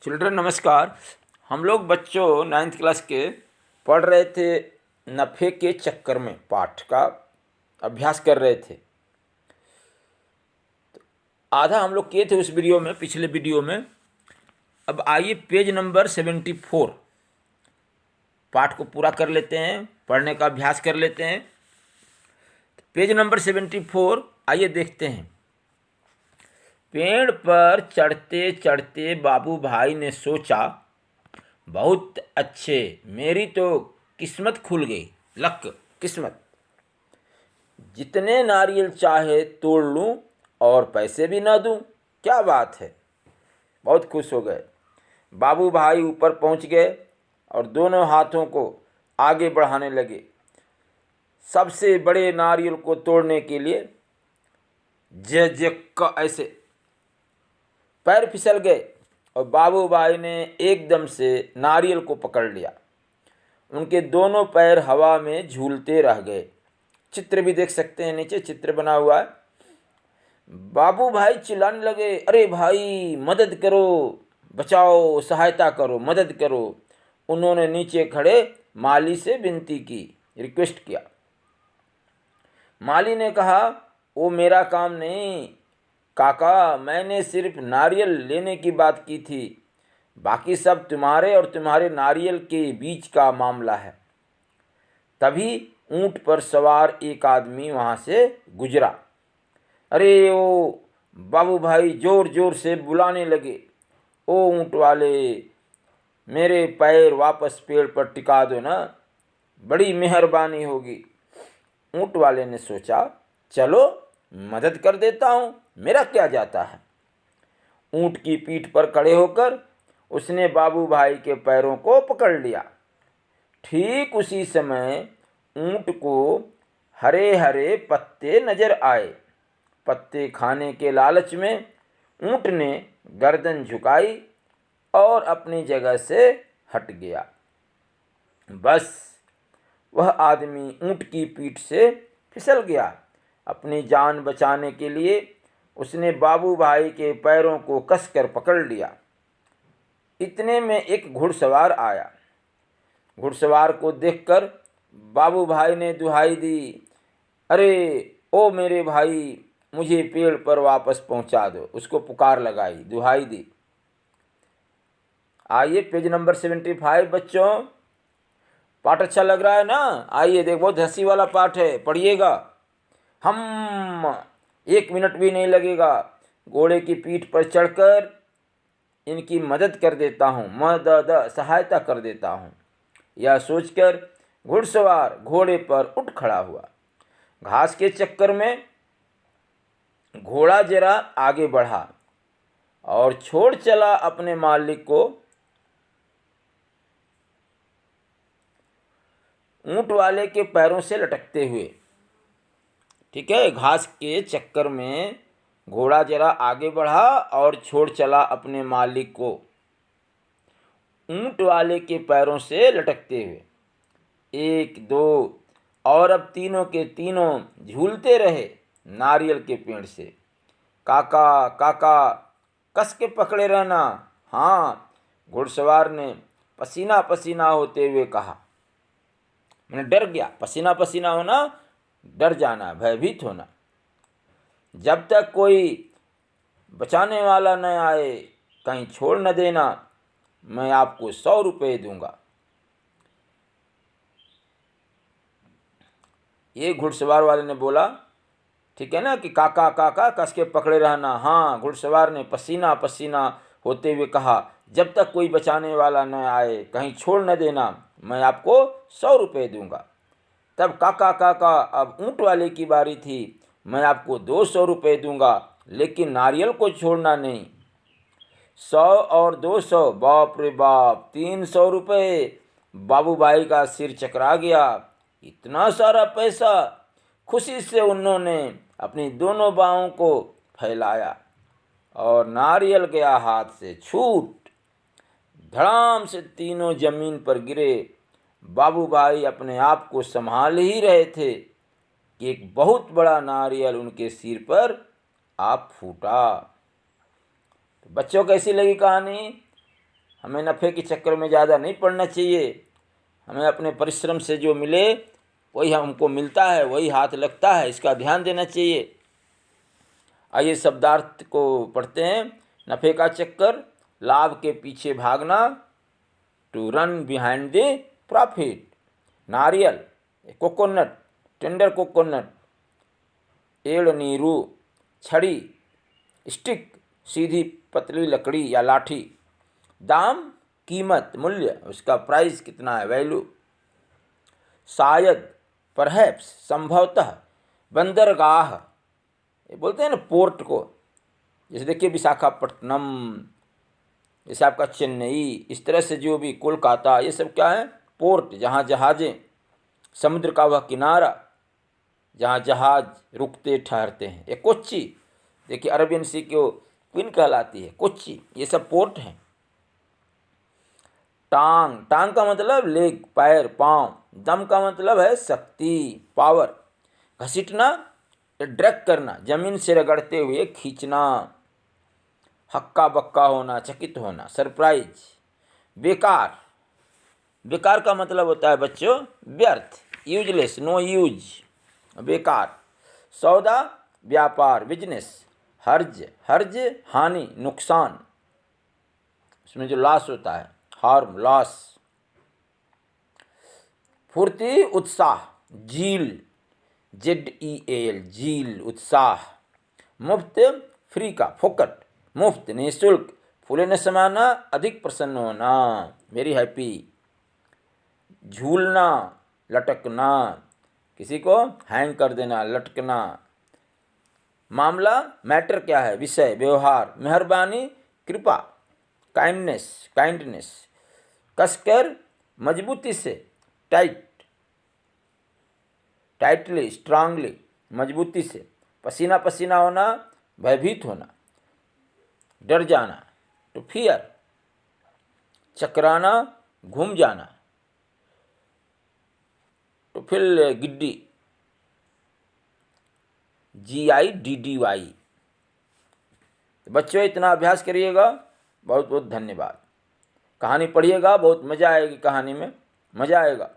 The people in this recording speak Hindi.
चिल्ड्रन नमस्कार। हम लोग बच्चों नाइन्थ क्लास के पढ़ रहे थे। नफ़े के चक्कर में पाठ का अभ्यास कर रहे थे। आधा हम लोग किए थे उस वीडियो में, पिछले वीडियो में। अब आइए पेज नंबर 74 पाठ को पूरा कर लेते हैं, पढ़ने का अभ्यास कर लेते हैं। पेज नंबर 74 आइए देखते हैं। पेड़ पर चढ़ते चढ़ते बाबू भाई ने सोचा, बहुत अच्छे, मेरी तो किस्मत खुल गई। लक, किस्मत। जितने नारियल चाहे तोड़ लूं और पैसे भी ना दूं। क्या बात है। बहुत खुश हो गए। बाबू भाई ऊपर पहुंच गए और दोनों हाथों को आगे बढ़ाने लगे। सबसे बड़े नारियल को तोड़ने के लिए का ऐसे पैर फिसल गए और बाबू भाई ने एकदम से नारियल को पकड़ लिया। उनके दोनों पैर हवा में झूलते रह गए। चित्र भी देख सकते हैं, नीचे चित्र बना हुआ है। बाबू भाई चिल्लाने लगे, अरे भाई मदद करो, बचाओ, सहायता करो, मदद करो। उन्होंने नीचे खड़े माली से विनती की, रिक्वेस्ट किया। माली ने कहा, वो मेरा काम नहीं काका, मैंने सिर्फ नारियल लेने की बात की थी। बाकी सब तुम्हारे और तुम्हारे नारियल के बीच का मामला है। तभी ऊंट पर सवार एक आदमी वहां से गुजरा। अरे ओ बाबू भाई जोर जोर से बुलाने लगे, ओ ऊंट वाले, मेरे पैर वापस पेड़ पर टिका दो ना, बड़ी मेहरबानी होगी। ऊंट वाले ने सोचा, चलो मदद कर देता हूँ, मेरा क्या जाता है। ऊंट की पीठ पर खड़े होकर उसने बाबू भाई के पैरों को पकड़ लिया। ठीक उसी समय ऊंट को हरे हरे पत्ते नजर आए। पत्ते खाने के लालच में ऊंट ने गर्दन झुकाई और अपनी जगह से हट गया। बस वह आदमी ऊंट की पीठ से फिसल गया। अपनी जान बचाने के लिए उसने बाबू भाई के पैरों को कसकर पकड़ लिया। इतने में एक घुड़सवार आया। घुड़सवार को देखकर बाबू भाई ने दुहाई दी, अरे ओ मेरे भाई, मुझे पेड़ पर वापस पहुंचा दो। उसको पुकार लगाई, दुहाई दी। आइए पेज नंबर 75 बच्चों। पाठ अच्छा लग रहा है ना? आइए देख, बहुत हंसी वाला पाठ है, पढ़िएगा। हम 1 मिनट भी नहीं लगेगा। घोड़े की पीठ पर चढ़कर इनकी मदद कर देता हूँ, मदद सहायता कर देता हूँ। यह सोचकर घुड़सवार घोड़े पर उठ खड़ा हुआ। घास के चक्कर में घोड़ा जरा आगे बढ़ा और छोड़ चला अपने मालिक को। ऊंट वाले के पैरों से लटकते हुए। ठीक है, घास के चक्कर में घोड़ा जरा आगे बढ़ा और छोड़ चला अपने मालिक को, ऊंट वाले के पैरों से लटकते हुए। 1 2 और अब तीनों के तीनों झूलते रहे नारियल के पेड़ से। काका काका, कस के पकड़े रहना। हाँ, घुड़सवार ने पसीना पसीना होते हुए कहा। मैंने डर गया, पसीना पसीना होना, डर जाना, भयभीत होना। जब तक कोई बचाने वाला न आए, कहीं छोड़ न देना, मैं आपको 100 रुपये दूंगा। ये घुड़सवार वाले ने बोला, ठीक है ना, कि काका काका कस के पकड़े रहना। हाँ, घुड़सवार ने पसीना पसीना होते हुए कहा, जब तक कोई बचाने वाला न आए, कहीं छोड़ न देना, मैं आपको 100 रुपये दूंगा। तब काका काका, अब ऊंट वाले की बारी थी। मैं आपको 200 रुपये दूंगा, लेकिन नारियल को छोड़ना नहीं। 100 और 200, बाप रे बाप, 300 रुपये। बाबू भाई का सिर चकरा गया। इतना सारा पैसा! खुशी से उन्होंने अपनी दोनों बाहों को फैलाया और नारियल गया हाथ से छूट। धड़ाम से तीनों जमीन पर गिरे। बाबू भाई अपने आप को संभाल ही रहे थे कि एक बहुत बड़ा नारियल उनके सिर पर आ फूटा। तो बच्चों, कैसी लगी कहानी? हमें नफ़े के चक्कर में ज़्यादा नहीं पड़ना चाहिए। हमें अपने परिश्रम से जो मिले वही हमको मिलता है, वही हाथ लगता है, इसका ध्यान देना चाहिए। आइए शब्दार्थ को पढ़ते हैं। नफ़े का चक्कर, लाभ के पीछे भागना, to run behind the profit. नारियल, कोकोनट, टेंडर कोकोनट। एड़ नीरू, छड़ी, स्टिक, सीधी पतली लकड़ी या लाठी। दाम, कीमत, मूल्य, उसका प्राइस कितना है, वैल्यू। शायद, परहैप्स, संभवतः। बंदरगाह, ये बोलते हैं ना पोर्ट को, जैसे देखिए विशाखापट्टनम, जैसे आपका चेन्नई, इस तरह से जो भी कोलकाता, ये सब क्या है, पोर्ट, जहाँ जहाज़ें, समुद्र का वह किनारा जहाँ जहाज रुकते ठहरते हैं। ये कोच्चि, देखिए अरबियन सी की क्वीन कहलाती है कोच्चि, ये सब पोर्ट हैं। टांग, टांग का मतलब लेग, पैर, पाँव। दम का मतलब है शक्ति, पावर। घसीटना, ड्रैग करना, जमीन से रगड़ते हुए खींचना। हक्का बक्का होना, चकित होना, सरप्राइज। बेकार, बेकार का मतलब होता है बच्चों व्यर्थ, यूजलेस, नो यूज, बेकार। सौदा, व्यापार, बिजनेस। हर्ज, हर्ज हानि, नुकसान, उसमें जो लॉस होता है, हार्म, लॉस। फुर्ती, उत्साह, जील, ZEAL, जील, उत्साह। मुफ्त, फ्री का, फोकट, मुफ्त, निःशुल्क। फूले न समाना, अधिक प्रसन्न होना, वेरी हैप्पी। झूलना, लटकना, किसी को हैंग कर देना, लटकना। मामला, मैटर क्या है, विषय, व्यवहार। मेहरबानी, कृपा, काइंडनेस, काइंडनेस। कसकर, मजबूती से, टाइट, टाइटली, स्ट्रांगली, मजबूती से। पसीना पसीना होना, भयभीत होना, डर जाना, टू फियर। चकराना, घूम जाना, टू फील गिड्डी, GIDDY। बच्चों इतना अभ्यास करिएगा। बहुत बहुत धन्यवाद। कहानी पढ़िएगा, बहुत मज़ा आएगी, कहानी में मज़ा आएगा।